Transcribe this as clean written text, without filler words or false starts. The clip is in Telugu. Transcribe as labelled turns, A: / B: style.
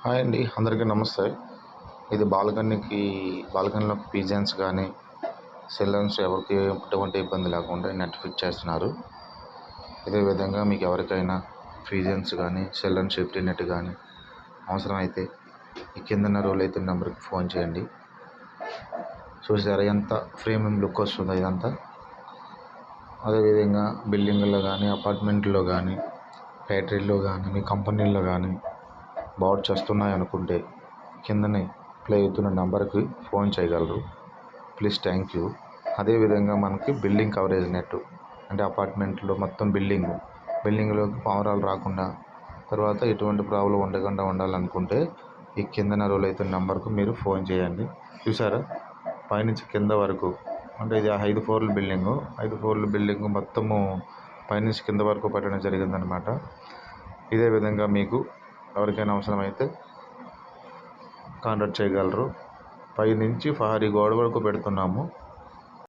A: హాయ్ అండి, అందరికీ నమస్తే. ఇది బాల్కనీలోకి పీజియన్స్ కానీ సెల్లర్స్ ఎవరికి ఎటువంటి ఇబ్బంది లేకుండా నెట్ ఫిట్ చేస్తున్నారు. ఇదే విధంగా మీకు ఎవరికైనా పీజియన్స్ కానీ సెల్లర్ సేఫ్టీ నెట్ కానీ అవసరమైతే ఈ కిందన్న రోల్ అయితే నెంబర్కి ఫోన్ చేయండి. చూసారా ఎంత ప్రీమియం లుక్ వస్తుందో ఇదంతా. అదేవిధంగా బిల్డింగ్లో కానీ అపార్ట్మెంట్లో కానీ ఫ్యాక్టరీలో కానీ మీ కంపెనీల్లో కానీ బాట్ చేస్తున్నాయి అనుకుంటే కిందనే ప్లే అవుతున్న నెంబర్కి ఫోన్ చేయగలరు. Please thank you. అదేవిధంగా మనకి బిల్డింగ్ కవరేజ్ నెట్ అంటే అపార్ట్మెంట్లో మొత్తం బిల్డింగ్లోకి పావురాలు రాకుండా తర్వాత ఎటువంటి ప్రాబ్లం ఉండకుండా ఉండాలనుకుంటే ఈ కిందన రోల్ అవుతున్న నెంబర్కు మీరు ఫోన్ చేయండి. చూసారా పైనుంచి కింద వరకు అంటే ఇది 5 ఫ్లోర్ల బిల్డింగు మొత్తము పైనుంచి కింద వరకు పెట్టడం జరిగిందనమాట. ఇదే విధంగా మీకు ఎవరికైనా అవసరమైతే కాంటాక్ట్ చేయగలరు. పై నుంచి ప్రహరీ గోడ వరకు పెడుతున్నాము.